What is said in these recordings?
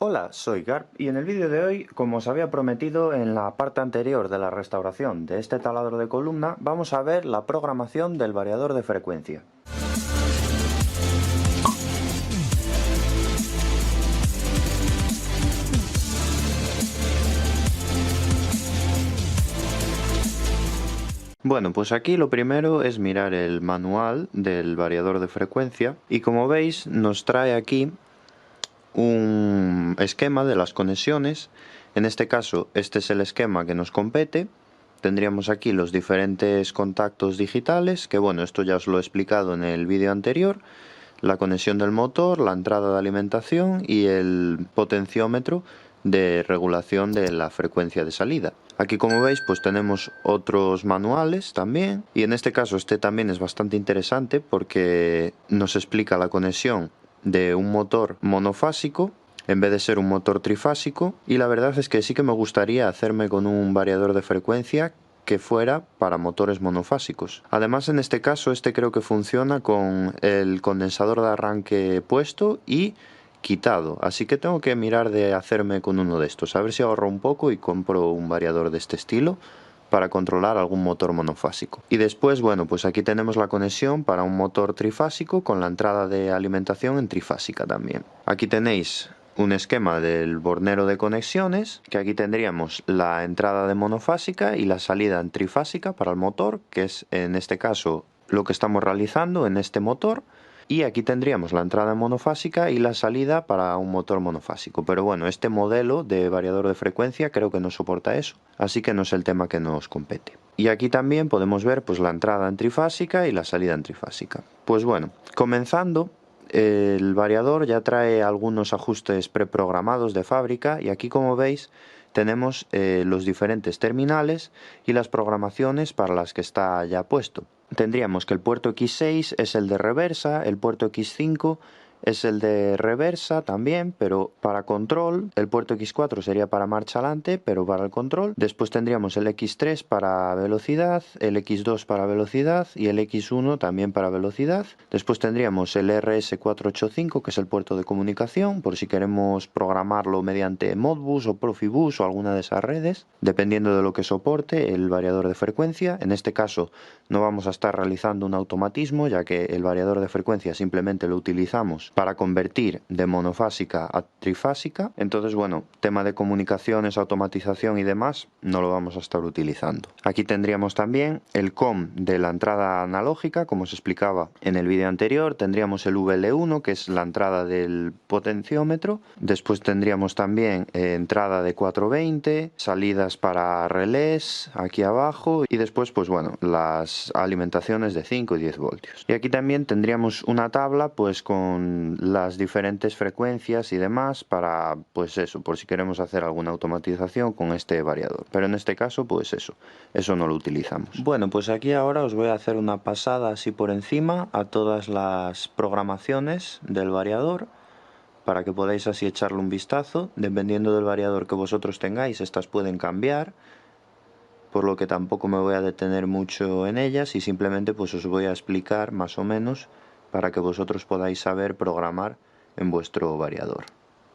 Hola, soy Garp y en el vídeo de hoy, como os había prometido en la parte anterior de la restauración de este taladro de columna, vamos a ver la programación del variador de frecuencia. Bueno, pues aquí lo primero es mirar el manual del variador de frecuencia y como veis nos trae aquí un esquema de las conexiones. En este caso, este es el esquema que nos compete. Tendríamos aquí los diferentes contactos digitales, que bueno, esto ya os lo he explicado en el vídeo anterior. La conexión del motor, la entrada de alimentación y el potenciómetro de regulación de la frecuencia de salida. Aquí, como veis, pues tenemos otros manuales también, y en este caso este también es bastante interesante porque nos explica la conexión de un motor monofásico en vez de ser un motor trifásico, y la verdad es que sí que me gustaría hacerme con un variador de frecuencia que fuera para motores monofásicos. Además, en este caso, este creo que funciona con el condensador de arranque puesto y quitado, así que tengo que mirar de hacerme con uno de estos, a ver si ahorro un poco y compro un variador de este estilo para controlar algún motor monofásico. Y después, bueno, pues aquí tenemos la conexión para un motor trifásico con la entrada de alimentación en trifásica también. Aquí tenéis un esquema del bornero de conexiones, que aquí tendríamos la entrada de monofásica y la salida en trifásica para el motor, que es en este caso lo que estamos realizando en este motor. Y aquí tendríamos la entrada monofásica y la salida para un motor monofásico. Pero bueno, este modelo de variador de frecuencia creo que no soporta eso, así que no es el tema que nos compete. Y aquí también podemos ver pues la entrada en trifásica y la salida en trifásica. Pues bueno, comenzando, el variador ya trae algunos ajustes preprogramados de fábrica y aquí, como veis, tenemos los diferentes terminales y las programaciones para las que está ya puesto. Tendríamos que el puerto X6 es el de reversa, el puerto X5 es el de reversa también, pero para control. El puerto X4 sería para marcha adelante, pero para el control. Después tendríamos el X3 para velocidad, el X2 para velocidad y el X1 también para velocidad. Después tendríamos el RS485, que es el puerto de comunicación, por si queremos programarlo mediante Modbus o Profibus o alguna de esas redes, dependiendo de lo que soporte el variador de frecuencia. En este caso no vamos a estar realizando un automatismo, ya que el variador de frecuencia simplemente lo utilizamos para convertir de monofásica a trifásica. Entonces, bueno, tema de comunicaciones, automatización y demás no lo vamos a estar utilizando. Aquí tendríamos también el COM de la entrada analógica, como os explicaba en el vídeo anterior. Tendríamos el VL1, que es la entrada del potenciómetro. Después tendríamos también entrada de 420, salidas para relés aquí abajo, y después, pues bueno, las alimentaciones de 5 y 10 voltios. Y aquí también tendríamos una tabla pues con las diferentes frecuencias y demás para, pues eso, por si queremos hacer alguna automatización con este variador. Pero en este caso, pues eso no lo utilizamos. Bueno, pues aquí ahora os voy a hacer una pasada así por encima a todas las programaciones del variador, para que podáis así echarle un vistazo. Dependiendo del variador que vosotros tengáis, estas pueden cambiar, por lo que tampoco me voy a detener mucho en ellas y simplemente pues os voy a explicar más o menos para que vosotros podáis saber programar en vuestro variador.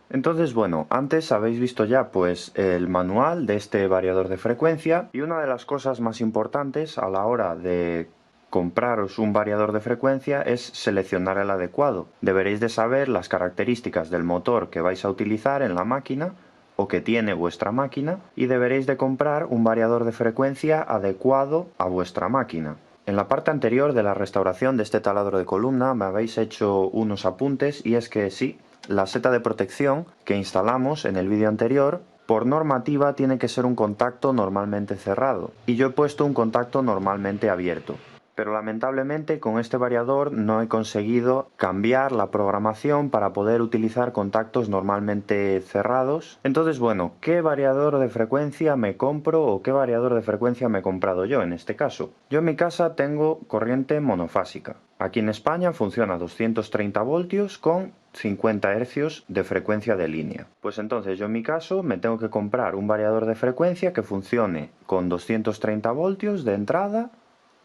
Entonces, bueno, antes habéis visto ya pues el manual de este variador de frecuencia, y una de las cosas más importantes a la hora de compraros un variador de frecuencia es seleccionar el adecuado. Deberéis de saber las características del motor que vais a utilizar en la máquina o que tiene vuestra máquina, y deberéis de comprar un variador de frecuencia adecuado a vuestra máquina. En la parte anterior de la restauración de este taladro de columna me habéis hecho unos apuntes, y es que sí, la seta de protección que instalamos en el vídeo anterior, por normativa tiene que ser un contacto normalmente cerrado, y yo he puesto un contacto normalmente abierto. Pero lamentablemente con este variador no he conseguido cambiar la programación para poder utilizar contactos normalmente cerrados. Entonces, bueno, ¿qué variador de frecuencia me compro o qué variador de frecuencia me he comprado yo en este caso? Yo en mi casa tengo corriente monofásica. Aquí en España funciona a 230 voltios con 50 hercios de frecuencia de línea. Pues entonces yo en mi caso me tengo que comprar un variador de frecuencia que funcione con 230 voltios de entrada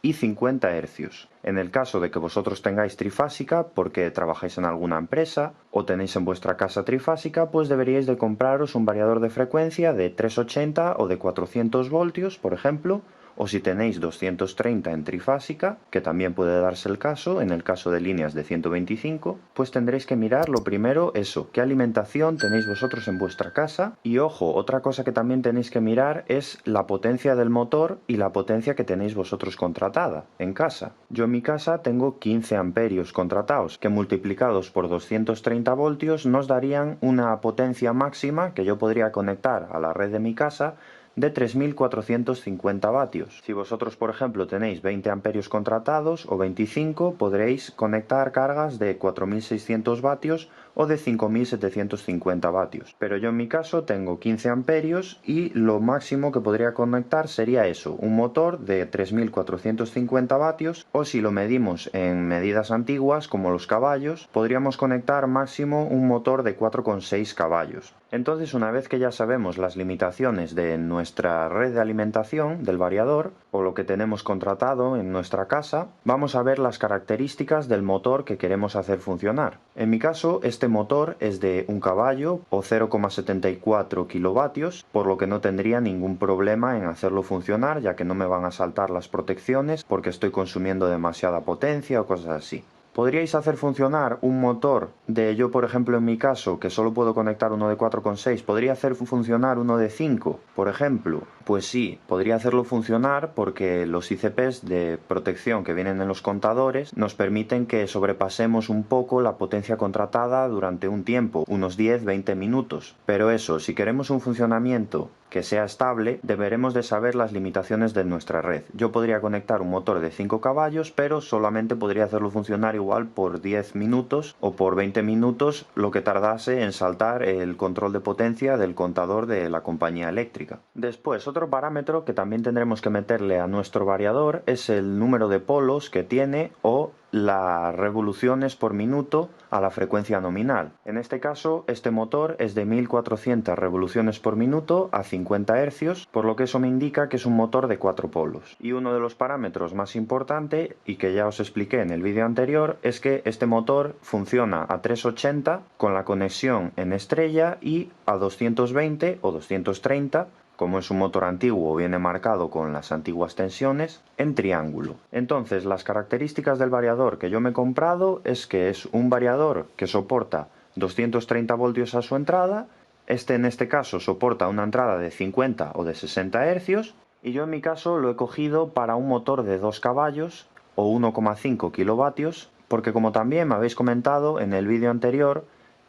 y 50 Hz. En el caso de que vosotros tengáis trifásica, porque trabajáis en alguna empresa o tenéis en vuestra casa trifásica, pues deberíais de compraros un variador de frecuencia de 380 o de 400 voltios, por ejemplo, o si tenéis 230 en trifásica, que también puede darse el caso, en el caso de líneas de 125, pues tendréis que mirar lo primero eso, qué alimentación tenéis vosotros en vuestra casa. Y ojo, otra cosa que también tenéis que mirar es la potencia del motor y la potencia que tenéis vosotros contratada en casa. Yo en mi casa tengo 15 amperios contratados, que multiplicados por 230 voltios nos darían una potencia máxima que yo podría conectar a la red de mi casa de 3.450 vatios. Si vosotros, por ejemplo, tenéis 20 amperios contratados o 25, podréis conectar cargas de 4.600 vatios o de 5.750 vatios. Pero yo en mi caso tengo 15 amperios y lo máximo que podría conectar sería eso, un motor de 3.450 vatios, o si lo medimos en medidas antiguas como los caballos, podríamos conectar máximo un motor de 4,6 caballos. Entonces, una vez que ya sabemos las limitaciones de nuestra red de alimentación del variador o lo que tenemos contratado en nuestra casa, vamos a ver las características del motor que queremos hacer funcionar. En mi caso, este motor es de 1 caballo o 0,74 kilovatios, por lo que no tendría ningún problema en hacerlo funcionar, ya que no me van a saltar las protecciones porque estoy consumiendo demasiada potencia o cosas así. ¿Podríais hacer funcionar un motor yo, por ejemplo, en mi caso, que solo puedo conectar uno de 4,6, podría hacer funcionar uno de 5, por ejemplo? Pues sí, podría hacerlo funcionar porque los ICPs de protección que vienen en los contadores nos permiten que sobrepasemos un poco la potencia contratada durante un tiempo, unos 10-20 minutos. Pero eso, si queremos un funcionamiento que sea estable, deberemos de saber las limitaciones de nuestra red. Yo podría conectar un motor de 5 caballos, pero solamente podría hacerlo funcionar igual por 10 minutos o por 20 minutos, lo que tardase en saltar el control de potencia del contador de la compañía eléctrica. Después, otro parámetro que también tendremos que meterle a nuestro variador es el número de polos que tiene o las revoluciones por minuto a la frecuencia nominal. En este caso, este motor es de 1400 revoluciones por minuto a 50 Hz, por lo que eso me indica que es un motor de 4 polos. Y uno de los parámetros más importantes, y que ya os expliqué en el vídeo anterior, es que este motor funciona a 380 con la conexión en estrella y a 220 o 230, como es un motor antiguo, viene marcado con las antiguas tensiones, en triángulo. Entonces, las características del variador que yo me he comprado es que es un variador que soporta 230 voltios a su entrada, en este caso soporta una entrada de 50 o de 60 Hz, y yo en mi caso lo he cogido para un motor de 2 caballos o 1,5 kilovatios, porque como también me habéis comentado en el vídeo anterior,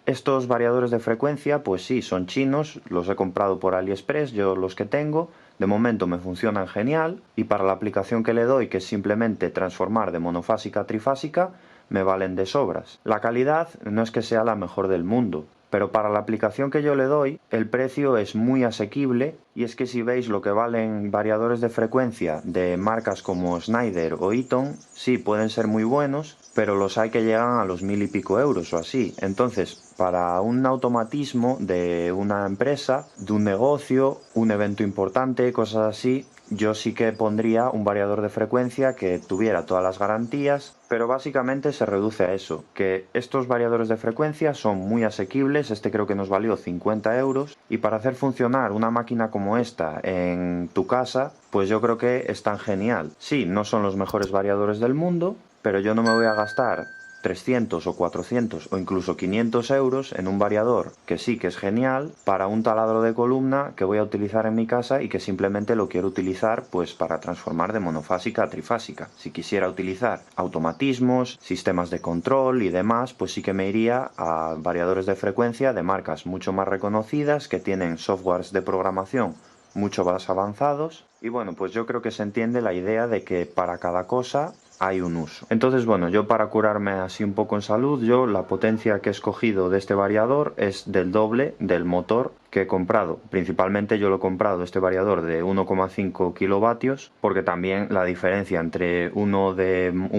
estos variadores de frecuencia, pues sí, son chinos, los he comprado por AliExpress, yo los que tengo, de momento me funcionan genial, y para la aplicación que le doy, que es simplemente transformar de monofásica a trifásica, me valen de sobras. La calidad no es que sea la mejor del mundo, pero para la aplicación que yo le doy, el precio es muy asequible, y es que si veis lo que valen variadores de frecuencia de marcas como Schneider o Eaton, sí, pueden ser muy buenos, pero los hay que llegan a los 1000 y pico euros o así. Entonces, para un automatismo de una empresa, de un negocio, un evento importante, cosas así, yo sí que pondría un variador de frecuencia que tuviera todas las garantías, pero básicamente se reduce a eso, que estos variadores de frecuencia son muy asequibles, este creo que nos valió 50 euros, y para hacer funcionar una máquina como esta en tu casa, pues yo creo que están genial. Sí, no son los mejores variadores del mundo, pero yo no me voy a gastar 300 o 400 o incluso 500 euros en un variador que sí que es genial para un taladro de columna que voy a utilizar en mi casa y que simplemente lo quiero utilizar pues para transformar de monofásica a trifásica. Si quisiera utilizar automatismos, sistemas de control y demás, pues sí que me iría a variadores de frecuencia de marcas mucho más reconocidas que tienen softwares de programación mucho más avanzados. Y bueno, pues yo creo que se entiende la idea de que para cada cosa hay un uso. Entonces, bueno, yo para curarme así un poco en salud, la potencia que he escogido de este variador es del doble del motor que he comprado. Principalmente yo lo he comprado este variador de 1,5 kilovatios, porque también la diferencia entre un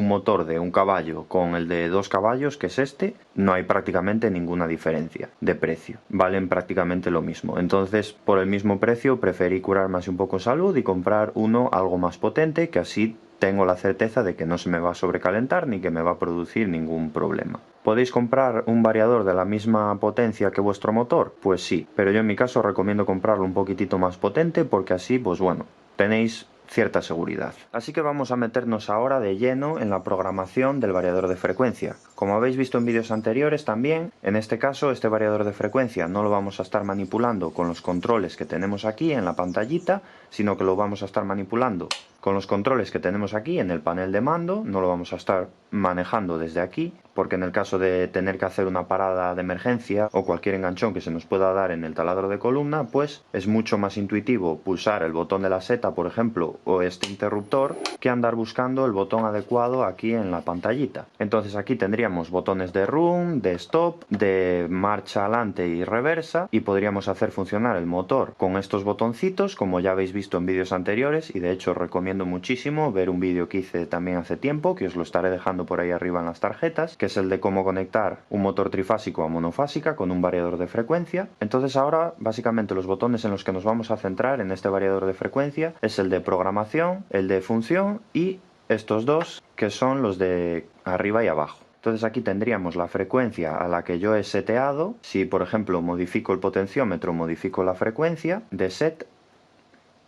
motor de 1 caballo con el de 2 caballos, que es este, no hay prácticamente ninguna diferencia de precio. Valen prácticamente lo mismo. Entonces, por el mismo precio, preferí curarme así un poco en salud y comprar uno algo más potente, que así tengo la certeza de que no se me va a sobrecalentar ni que me va a producir ningún problema. ¿Podéis comprar un variador de la misma potencia que vuestro motor? Pues sí, pero yo en mi caso recomiendo comprarlo un poquitito más potente porque así, pues bueno, tenéis cierta seguridad. Así que vamos a meternos ahora de lleno en la programación del variador de frecuencia. Como habéis visto en vídeos anteriores también, en este caso este variador de frecuencia no lo vamos a estar manipulando con los controles que tenemos aquí en la pantallita, sino que lo vamos a estar manipulando con los controles que tenemos aquí en el panel de mando. No lo vamos a estar manejando desde aquí, porque en el caso de tener que hacer una parada de emergencia o cualquier enganchón que se nos pueda dar en el taladro de columna, pues es mucho más intuitivo pulsar el botón de la seta, por ejemplo, o este interruptor, que andar buscando el botón adecuado aquí en la pantallita. Entonces aquí tendríamos botones de run, de stop, de marcha adelante y reversa, y podríamos hacer funcionar el motor con estos botoncitos, como ya habéis visto en vídeos anteriores, y de hecho os recomiendo muchísimo ver un vídeo que hice también hace tiempo, que os lo estaré dejando por ahí arriba en las tarjetas, que es el de cómo conectar un motor trifásico a monofásica con un variador de frecuencia. Entonces ahora básicamente los botones en los que nos vamos a centrar en este variador de frecuencia es el de programación, el de función y estos dos que son los de arriba y abajo. Entonces aquí tendríamos la frecuencia a la que yo he seteado. Si por ejemplo modifico el potenciómetro, modifico la frecuencia de set,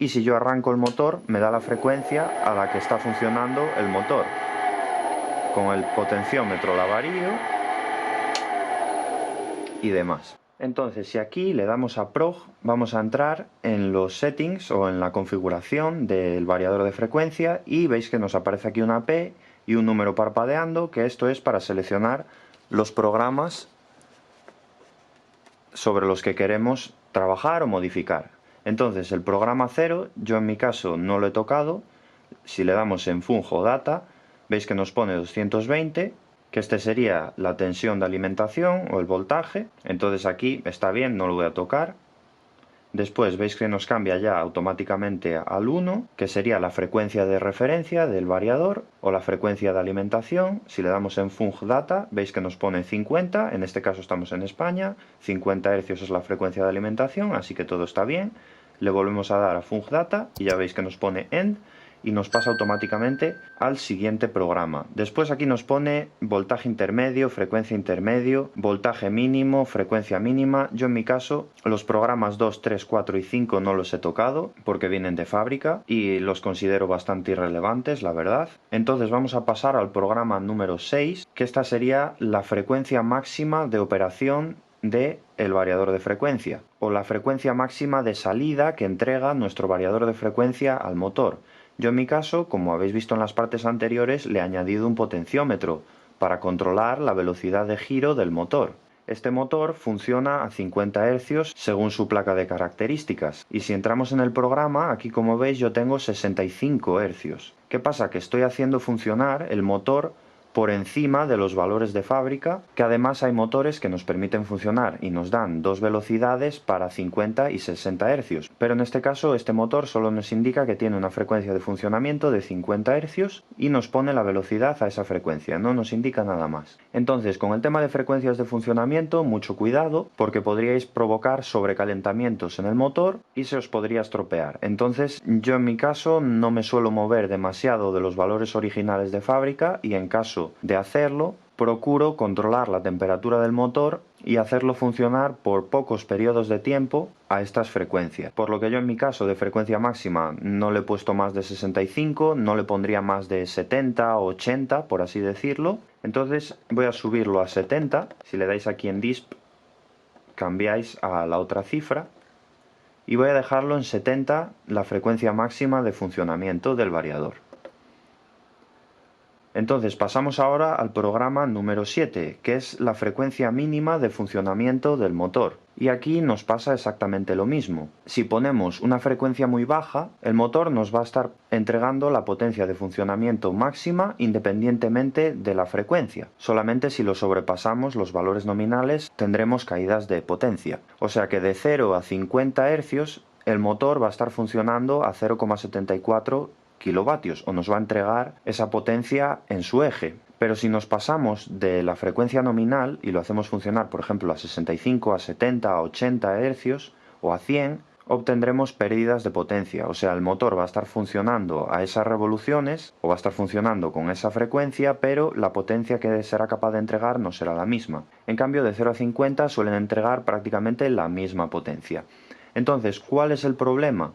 y si yo arranco el motor me da la frecuencia a la que está funcionando el motor. Con el potenciómetro la varío y demás. Entonces si aquí le damos a prog, vamos a entrar en los settings o en la configuración del variador de frecuencia y veis que nos aparece aquí una P y un número parpadeando, que esto es para seleccionar los programas sobre los que queremos trabajar o modificar. Entonces el programa 0, yo en mi caso no lo he tocado. Si le damos en Funjo Data, veis que nos pone 220, que este sería la tensión de alimentación o el voltaje. Entonces aquí está bien, no lo voy a tocar. Después veis que nos cambia ya automáticamente al 1, que sería la frecuencia de referencia del variador o la frecuencia de alimentación. Si le damos en Func Data, veis que nos pone 50, en este caso estamos en España, 50 Hz es la frecuencia de alimentación, así que todo está bien. Le volvemos a dar a Func Data y ya veis que nos pone End y nos pasa automáticamente al siguiente programa. Después aquí nos pone voltaje intermedio, frecuencia intermedio, voltaje mínimo, frecuencia mínima. Yo en mi caso los programas 2, 3, 4 y 5 no los he tocado porque vienen de fábrica y los considero bastante irrelevantes, la verdad. Entonces vamos a pasar al programa número 6, que esta sería la frecuencia máxima de operación de el variador de frecuencia o la frecuencia máxima de salida que entrega nuestro variador de frecuencia al motor. Yo en mi caso, como habéis visto en las partes anteriores, le he añadido un potenciómetro para controlar la velocidad de giro del motor. Este motor funciona a 50 Hz según su placa de características, y si entramos en el programa, aquí como veis yo tengo 65 Hz. ¿Qué pasa? Que estoy haciendo funcionar el motor por encima de los valores de fábrica, que además hay motores que nos permiten funcionar y nos dan dos velocidades para 50 y 60 Hz, pero en este caso este motor solo nos indica que tiene una frecuencia de funcionamiento de 50 Hz y nos pone la velocidad a esa frecuencia, no nos indica nada más. Entonces con el tema de frecuencias de funcionamiento, mucho cuidado, porque podríais provocar sobrecalentamientos en el motor y se os podría estropear. Entonces yo en mi caso no me suelo mover demasiado de los valores originales de fábrica, y en caso de hacerlo, procuro controlar la temperatura del motor y hacerlo funcionar por pocos periodos de tiempo a estas frecuencias. Por lo que yo en mi caso de frecuencia máxima no le he puesto más de 65, no le pondría más de 70 o 80, por así decirlo. Entonces voy a subirlo a 70, si le dais aquí en Disp, cambiáis a la otra cifra, y voy a dejarlo en 70, la frecuencia máxima de funcionamiento del variador. Entonces pasamos ahora al programa número 7, que es la frecuencia mínima de funcionamiento del motor. Y aquí nos pasa exactamente lo mismo. Si ponemos una frecuencia muy baja, el motor nos va a estar entregando la potencia de funcionamiento máxima independientemente de la frecuencia. Solamente si lo sobrepasamos los valores nominales tendremos caídas de potencia. O sea que de 0 a 50 Hz el motor va a estar funcionando a 0,74 kilovatios o nos va a entregar esa potencia en su eje. Pero si nos pasamos de la frecuencia nominal y lo hacemos funcionar, por ejemplo, a 65, a 70, a 80 Hz o a 100, obtendremos pérdidas de potencia, o sea, el motor va a estar funcionando a esas revoluciones o va a estar funcionando con esa frecuencia, pero la potencia que será capaz de entregar no será la misma. En cambio, de 0 a 50 suelen entregar prácticamente la misma potencia. Entonces, ¿cuál es el problema?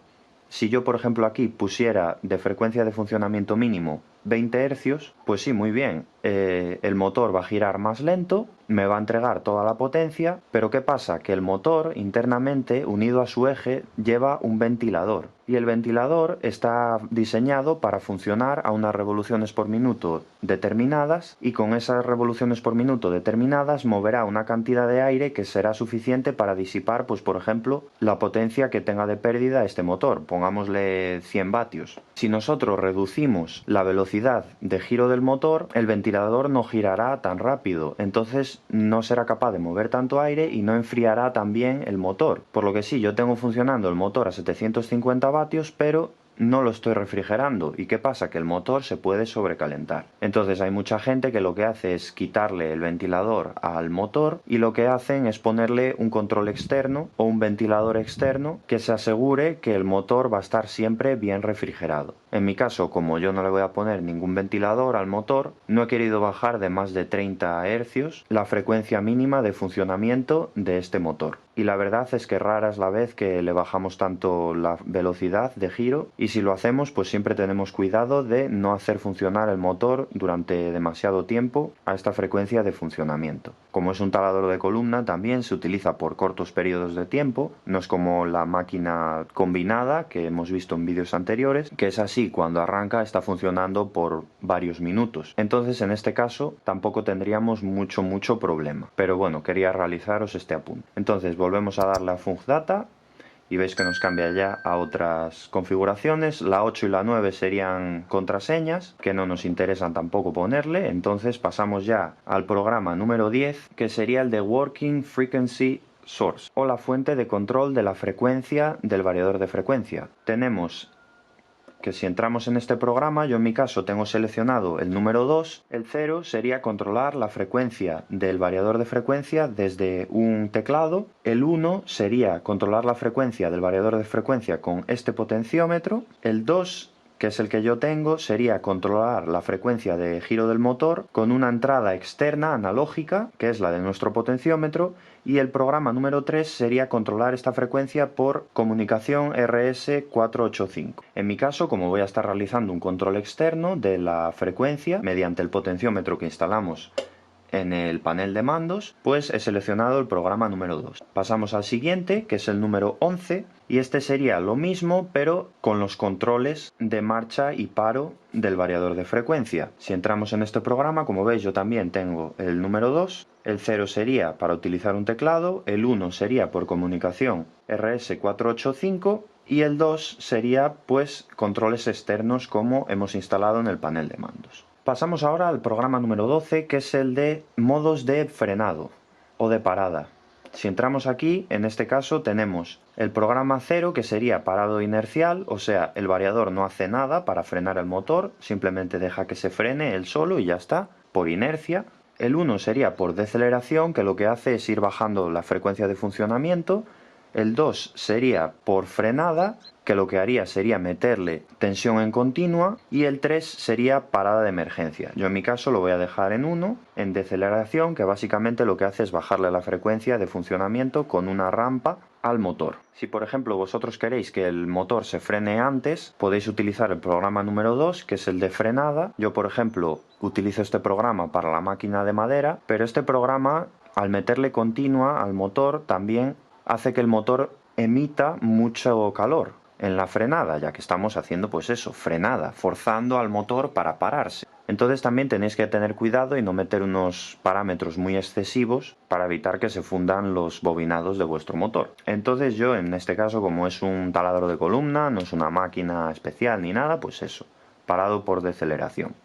Si yo, por ejemplo, aquí pusiera de frecuencia de funcionamiento mínimo 20 hercios, pues sí, muy bien, el motor va a girar más lento, me va a entregar toda la potencia, pero ¿qué pasa? Que el motor internamente, unido a su eje, lleva un ventilador. Y el ventilador está diseñado para funcionar a unas revoluciones por minuto determinadas, y con esas revoluciones por minuto determinadas moverá una cantidad de aire que será suficiente para disipar, pues por ejemplo, la potencia que tenga de pérdida este motor, pongámosle 100 vatios. Si nosotros reducimos la velocidad de giro del motor, el ventilador no girará tan rápido, entonces no será capaz de mover tanto aire y no enfriará tan bien el motor. Por lo que sí, yo tengo funcionando el motor a 750 vatios, pero no lo estoy refrigerando. ¿Y qué pasa? Que el motor se puede sobrecalentar. Entonces hay mucha gente que lo que hace es quitarle el ventilador al motor y lo que hacen es ponerle un control externo o un ventilador externo que se asegure que el motor va a estar siempre bien refrigerado. En mi caso, como yo no le voy a poner ningún ventilador al motor, no he querido bajar de más de 30 Hz la frecuencia mínima de funcionamiento de este motor. Y la verdad es que rara es la vez que le bajamos tanto la velocidad de giro, y si lo hacemos pues siempre tenemos cuidado de no hacer funcionar el motor durante demasiado tiempo a esta frecuencia de funcionamiento. Como es un taladro de columna, también se utiliza por cortos periodos de tiempo, no es como la máquina combinada que hemos visto en vídeos anteriores, que es así, cuando arranca está funcionando por varios minutos. Entonces en este caso tampoco tendríamos mucho problema. Pero bueno, quería realizaros este apunte. Entonces volvemos a darle a Func Data y veis que nos cambia ya a otras configuraciones. La 8 y la 9 serían contraseñas que no nos interesan tampoco ponerle. Entonces pasamos ya al programa número 10, que sería el de Working Frequency Source, o la fuente de control de la frecuencia del variador de frecuencia. Tenemos que si entramos en este programa, yo en mi caso tengo seleccionado el número 2, el 0 sería controlar la frecuencia del variador de frecuencia desde un teclado, el 1 sería controlar la frecuencia del variador de frecuencia con este potenciómetro, el 2, que es el que yo tengo, sería controlar la frecuencia de giro del motor con una entrada externa analógica, que es la de nuestro potenciómetro, y el programa número 3 sería controlar esta frecuencia por comunicación RS485. En mi caso, como voy a estar realizando un control externo de la frecuencia mediante el potenciómetro que instalamos en el panel de mandos, pues he seleccionado el programa número 2. Pasamos al siguiente, que es el número 11, y este sería lo mismo, pero con los controles de marcha y paro del variador de frecuencia. Si entramos en este programa, como veis, yo también tengo el número 2, el 0 sería para utilizar un teclado, el 1 sería por comunicación RS485, y el 2 sería pues controles externos como hemos instalado en el panel de mandos. Pasamos ahora al programa número 12, que es el de modos de frenado o de parada. Si entramos aquí, en este caso tenemos el programa 0, que sería parado inercial, o sea, el variador no hace nada para frenar el motor, simplemente deja que se frene él solo y ya está, por inercia. El 1 sería por deceleración, que lo que hace es ir bajando la frecuencia de funcionamiento. El 2 sería por frenada, que lo que haría sería meterle tensión en continua, y el 3 sería parada de emergencia. Yo en mi caso lo voy a dejar en 1, en deceleración, que básicamente lo que hace es bajarle la frecuencia de funcionamiento con una rampa al motor. Si por ejemplo vosotros queréis que el motor se frene antes, podéis utilizar el programa número 2, que es el de frenada. Yo por ejemplo utilizo este programa para la máquina de madera, pero este programa, al meterle continua al motor, también hace que el motor emita mucho calor en la frenada, ya que estamos haciendo pues eso, frenada, forzando al motor para pararse. Entonces también tenéis que tener cuidado y no meter unos parámetros muy excesivos para evitar que se fundan los bobinados de vuestro motor. Entonces yo en este caso, como es un taladro de columna, no es una máquina especial ni nada, pues eso, parado por deceleración.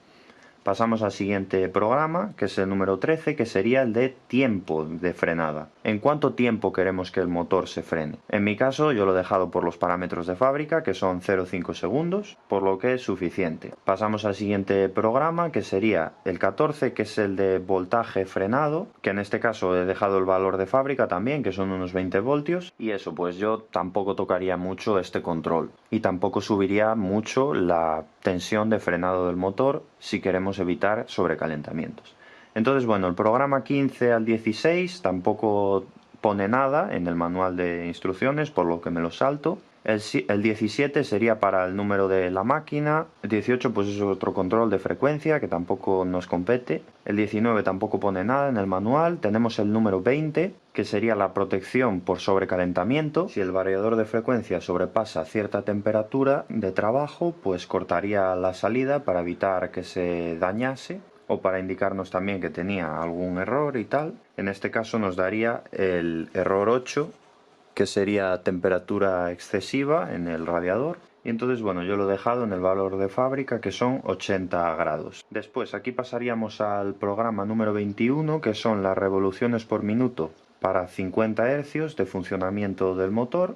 Pasamos al siguiente programa, que es el número 13, que sería el de tiempo de frenada. ¿En cuánto tiempo queremos que el motor se frene? En mi caso yo lo he dejado por los parámetros de fábrica, que son 0,5 segundos, por lo que es suficiente. Pasamos al siguiente programa, que sería el 14, que es el de voltaje frenado, que en este caso he dejado el valor de fábrica también, que son unos 20 voltios, y eso, pues yo tampoco tocaría mucho este control, y tampoco subiría mucho la tensión de frenado del motor si queremos evitar sobrecalentamientos. Entonces, bueno, el programa 15 al 16 tampoco pone nada en el manual de instrucciones, por lo que me lo salto. El 17 sería para el número de la máquina. El 18 pues es otro control de frecuencia que tampoco nos compete. El 19 tampoco pone nada en el manual. Tenemos el número 20, que sería la protección por sobrecalentamiento. Si el variador de frecuencia sobrepasa cierta temperatura de trabajo, pues cortaría la salida para evitar que se dañase, o para indicarnos también que tenía algún error y tal. En este caso nos daría el error 8, que sería temperatura excesiva en el radiador. Y entonces, bueno, yo lo he dejado en el valor de fábrica, que son 80 grados. Después aquí pasaríamos al programa número 21, que son las revoluciones por minuto para 50 Hz de funcionamiento del motor.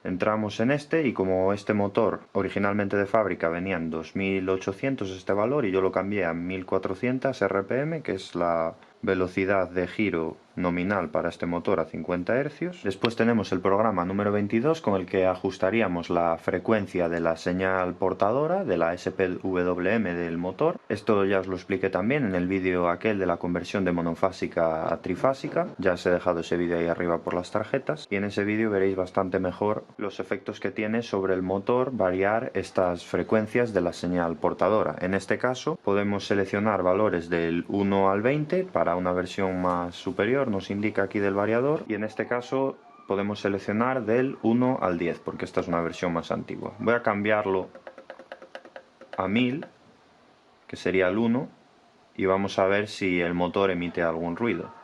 Entramos en este, y como este motor originalmente de fábrica venía en 2800 este valor, y yo lo cambié a 1400 RPM, que es la velocidad de giro nominal para este motor a 50 Hz. Después tenemos el programa número 22, con el que ajustaríamos la frecuencia de la señal portadora de la SPWM del motor. Esto ya os lo expliqué también en el vídeo aquel de la conversión de monofásica a trifásica. Ya os he dejado ese vídeo ahí arriba por las tarjetas, y en ese vídeo veréis bastante mejor los efectos que tiene sobre el motor variar estas frecuencias de la señal portadora. En este caso podemos seleccionar valores del 1 al 20 para una versión más superior, nos indica aquí del variador, y en este caso podemos seleccionar del 1 al 10 porque esta es una versión más antigua. Voy a cambiarlo a 1000, que sería el 1, y vamos a ver si el motor emite algún ruido.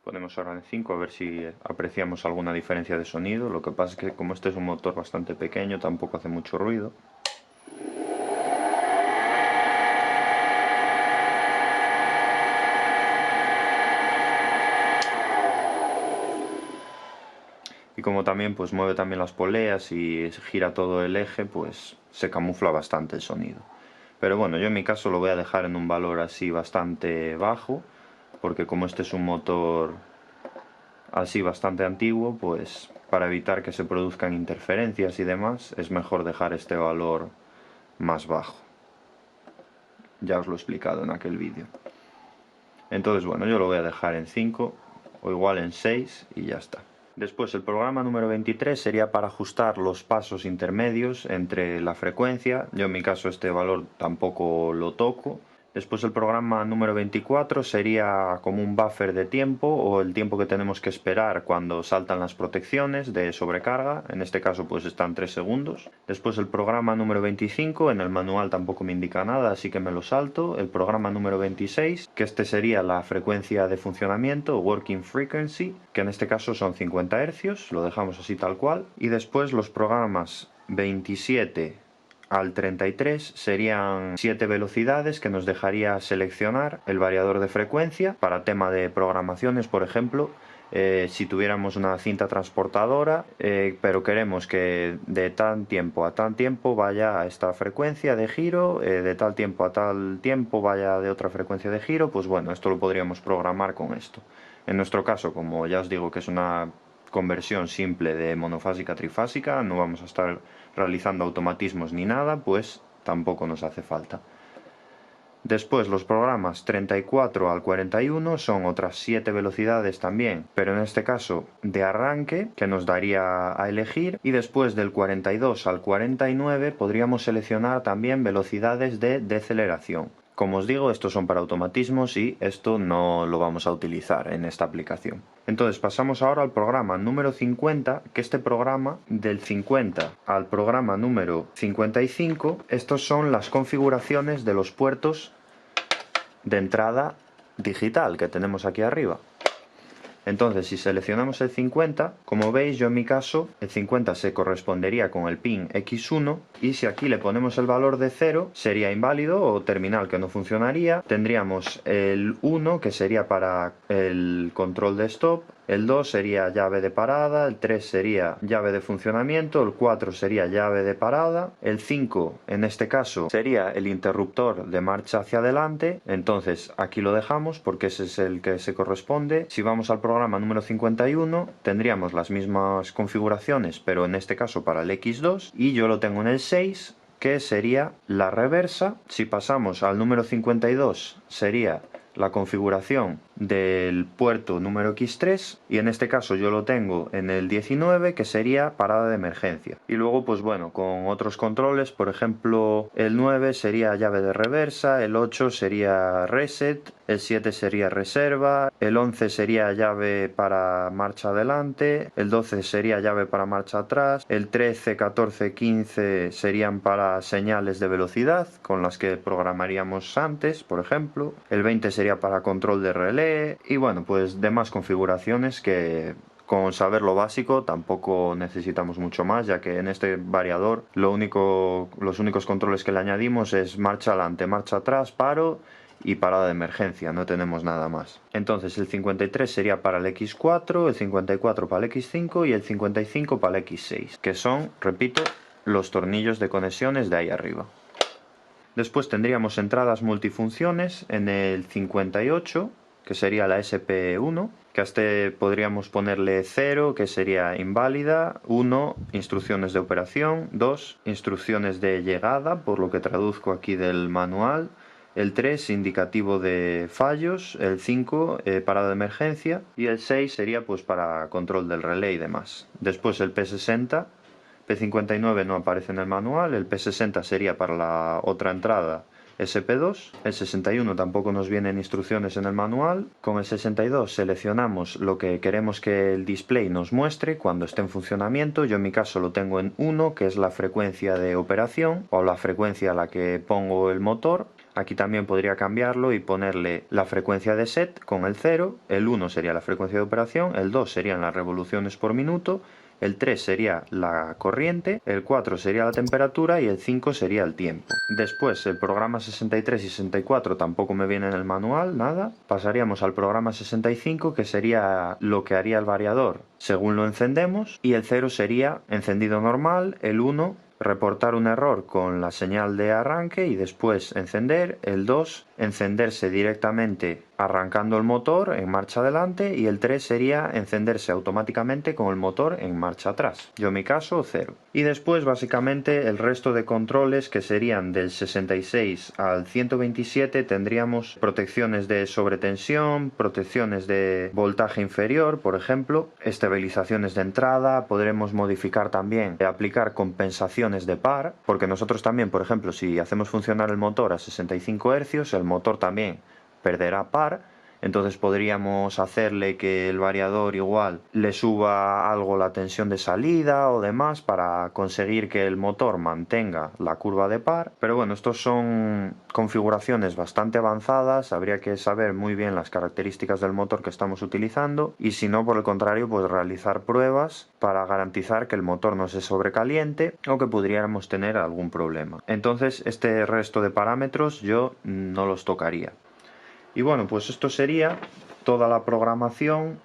Ponemos ahora en 5 a ver si apreciamos alguna diferencia de sonido. Lo que pasa es que como este es un motor bastante pequeño, tampoco hace mucho ruido. Y como también pues mueve también las poleas y gira todo el eje, pues se camufla bastante el sonido. Pero bueno, yo en mi caso lo voy a dejar en un valor así bastante bajo, porque como este es un motor así bastante antiguo, pues para evitar que se produzcan interferencias y demás, es mejor dejar este valor más bajo. Ya os lo he explicado en aquel vídeo. Entonces bueno, yo lo voy a dejar en 5 o igual en 6 y ya está. Después el programa número 23 sería para ajustar los pasos intermedios entre la frecuencia. Yo en mi caso este valor tampoco lo toco. Después el programa número 24 sería como un buffer de tiempo, o el tiempo que tenemos que esperar cuando saltan las protecciones de sobrecarga. En este caso pues están 3 segundos. Después el programa número 25, en el manual tampoco me indica nada, así que me lo salto. El programa número 26, que este sería la frecuencia de funcionamiento, working frequency, que en este caso son 50 Hz, lo dejamos así tal cual. Y después los programas 27 al 33 serían 7 velocidades, que nos dejaría seleccionar el variador de frecuencia para tema de programaciones. Por ejemplo, si tuviéramos una cinta transportadora, pero queremos que de tal tiempo a tal tiempo vaya a esta frecuencia de giro, de tal tiempo a tal tiempo vaya de otra frecuencia de giro, pues bueno, esto lo podríamos programar con esto. En nuestro caso, como ya os digo que es una conversión simple de monofásica a trifásica, no vamos a estar realizando automatismos ni nada, pues tampoco nos hace falta. Después los programas 34 al 41 son otras 7 velocidades también, pero en este caso de arranque, que nos daría a elegir, y después del 42 al 49 podríamos seleccionar también velocidades de deceleración. Como os digo, estos son para automatismos y esto no lo vamos a utilizar en esta aplicación. Entonces pasamos ahora al programa número 50, que este programa del 50 al programa número 55, estos son las configuraciones de los puertos de entrada digital que tenemos aquí arriba. Entonces, si seleccionamos el 50, como veis, yo en mi caso, el 50 se correspondería con el pin X1, y si aquí le ponemos el valor de 0, sería inválido o terminal que no funcionaría. Tendríamos el 1, que sería para el control de stop, el 2 sería llave de parada, el 3 sería llave de funcionamiento, el 4 sería llave de parada, el 5 en este caso sería el interruptor de marcha hacia adelante. Entonces aquí lo dejamos porque ese es el que se corresponde. Si vamos al programa número 51 tendríamos las mismas configuraciones, pero en este caso para el X2, y yo lo tengo en el 6, que sería la reversa. Si pasamos al número 52 sería la configuración del puerto número X3, y en este caso yo lo tengo en el 19, que sería parada de emergencia. Y luego pues bueno, con otros controles, por ejemplo el 9 sería llave de reversa, el 8 sería reset, el 7 sería reserva, el 11 sería llave para marcha adelante, el 12 sería llave para marcha atrás, el 13, 14, 15 serían para señales de velocidad con las que programaríamos antes, por ejemplo, el 20 sería para control de relé, y bueno, pues demás configuraciones que con saber lo básico tampoco necesitamos mucho más, ya que en este variador los únicos controles que le añadimos es marcha adelante, marcha atrás, paro y parada de emergencia, no tenemos nada más. Entonces el 53 sería para el X4, el 54 para el X5 y el 55 para el X6, que son, repito, los tornillos de conexiones de ahí arriba. Después tendríamos entradas multifunciones en el 58, que sería la SP1, que a este podríamos ponerle 0, que sería inválida, 1, instrucciones de operación, 2, instrucciones de llegada, por lo que traduzco aquí del manual, el 3, indicativo de fallos, el 5, parada de emergencia, y el 6 sería pues para control del relé y demás. Después el P60, P59 no aparece en el manual, el P60 sería para la otra entrada, SP2, el 61 tampoco nos vienen instrucciones en el manual. Con el 62 seleccionamos lo que queremos que el display nos muestre cuando esté en funcionamiento. Yo en mi caso lo tengo en 1, que es la frecuencia de operación o la frecuencia a la que pongo el motor. Aquí también podría cambiarlo y ponerle la frecuencia de set con el 0, el 1 sería la frecuencia de operación, el 2 serían las revoluciones por minuto, el 3 sería la corriente, el 4 sería la temperatura y el 5 sería el tiempo. Después el programa 63 y 64 tampoco me viene en el manual, nada. Pasaríamos al programa 65, que sería lo que haría el variador según lo encendemos, y el 0 sería encendido normal, el 1 reportar un error con la señal de arranque y después encender, el 2 encenderse directamente arrancando el motor en marcha adelante, y el 3 sería encenderse automáticamente con el motor en marcha atrás. Yo en mi caso 0. Y después básicamente el resto de controles, que serían del 66 al 127, tendríamos protecciones de sobretensión, protecciones de voltaje inferior, por ejemplo, estabilizaciones de entrada, podremos modificar también, aplicar compensaciones de par, porque nosotros también, por ejemplo, si hacemos funcionar el motor a 65 Hz, el motor también perderá par. Entonces podríamos hacerle que el variador igual le suba algo la tensión de salida o demás para conseguir que el motor mantenga la curva de par. Pero bueno, estos son configuraciones bastante avanzadas, habría que saber muy bien las características del motor que estamos utilizando, y si no, por el contrario, pues realizar pruebas para garantizar que el motor no se sobrecaliente o que pudiéramos tener algún problema. Entonces este resto de parámetros yo no los tocaría. Y bueno, pues esto sería toda la programación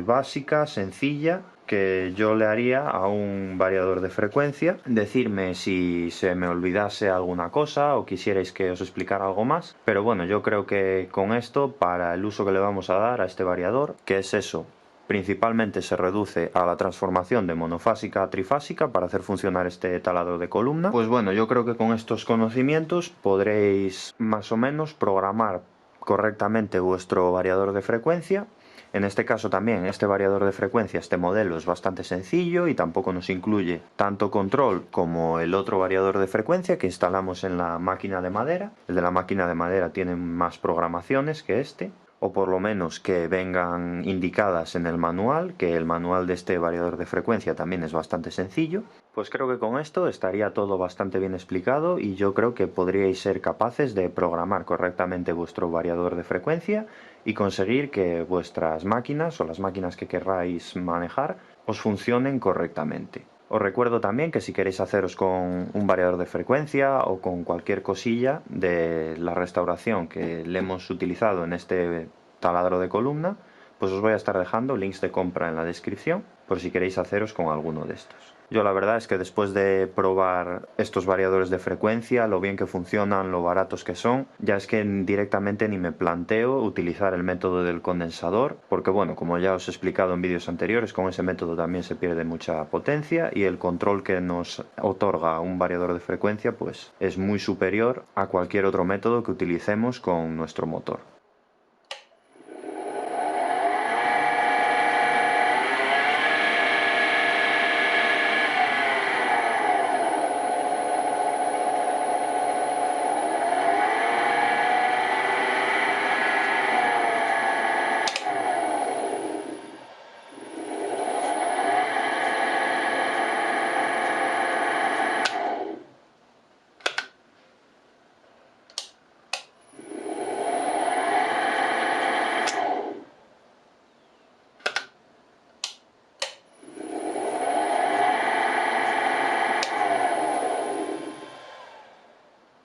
básica, sencilla, que yo le haría a un variador de frecuencia. Decidme si se me olvidase alguna cosa o quisierais que os explicara algo más. Pero bueno, yo creo que con esto, para el uso que le vamos a dar a este variador, que es eso, principalmente se reduce a la transformación de monofásica a trifásica para hacer funcionar este taladro de columna. Pues bueno, yo creo que con estos conocimientos podréis más o menos programar correctamente vuestro variador de frecuencia. En este caso también, este variador de frecuencia, este modelo es bastante sencillo y tampoco nos incluye tanto control como el otro variador de frecuencia que instalamos en la máquina de madera. El de la máquina de madera tiene más programaciones que este, o por lo menos que vengan indicadas en el manual, que el manual de este variador de frecuencia también es bastante sencillo. Pues creo que con esto estaría todo bastante bien explicado y yo creo que podríais ser capaces de programar correctamente vuestro variador de frecuencia y conseguir que vuestras máquinas o las máquinas que queráis manejar os funcionen correctamente. Os recuerdo también que si queréis haceros con un variador de frecuencia o con cualquier cosilla de la restauración que le hemos utilizado en este taladro de columna, pues os voy a estar dejando links de compra en la descripción por si queréis haceros con alguno de estos. Yo la verdad es que después de probar estos variadores de frecuencia, lo bien que funcionan, lo baratos que son, ya es que directamente ni me planteo utilizar el método del condensador, porque bueno, como ya os he explicado en vídeos anteriores, con ese método también se pierde mucha potencia y el control que nos otorga un variador de frecuencia pues es muy superior a cualquier otro método que utilicemos con nuestro motor.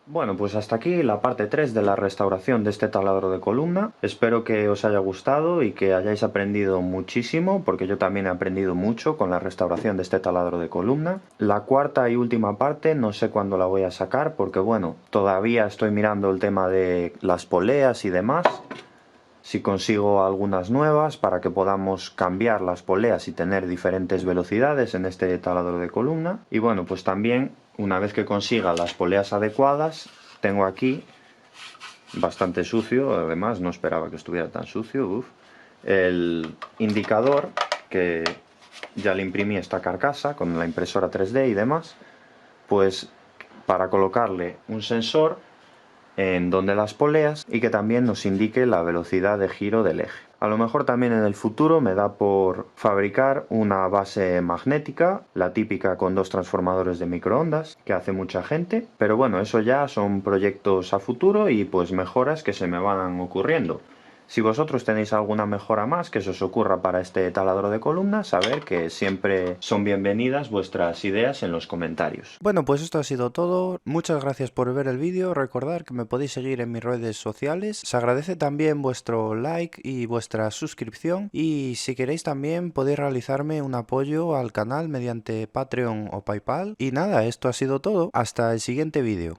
Bueno, pues hasta aquí la parte 3 de la restauración de este taladro de columna. Espero que os haya gustado y que hayáis aprendido muchísimo, porque yo también he aprendido mucho con la restauración de este taladro de columna. La cuarta y última parte no sé cuándo la voy a sacar, porque bueno, todavía estoy mirando el tema de las poleas y demás. Si consigo algunas nuevas para que podamos cambiar las poleas y tener diferentes velocidades en este taladro de columna. Y bueno, pues también una vez que consiga las poleas adecuadas, tengo aquí, bastante sucio, además no esperaba que estuviera tan sucio, el indicador que ya le imprimí esta carcasa con la impresora 3D y demás, pues para colocarle un sensor en donde las poleas y que también nos indique la velocidad de giro del eje. A lo mejor también en el futuro me da por fabricar una base magnética, la típica con 2 transformadores de microondas, que hace mucha gente, pero bueno, eso ya son proyectos a futuro y pues mejoras que se me van ocurriendo. Si vosotros tenéis alguna mejora más que se os ocurra para este taladro de columna, saber que siempre son bienvenidas vuestras ideas en los comentarios. Bueno, pues esto ha sido todo. Muchas gracias por ver el vídeo. Recordad que me podéis seguir en mis redes sociales. Se agradece también vuestro like y vuestra suscripción. Y si queréis también podéis realizarme un apoyo al canal mediante Patreon o PayPal. Y nada, esto ha sido todo. Hasta el siguiente vídeo.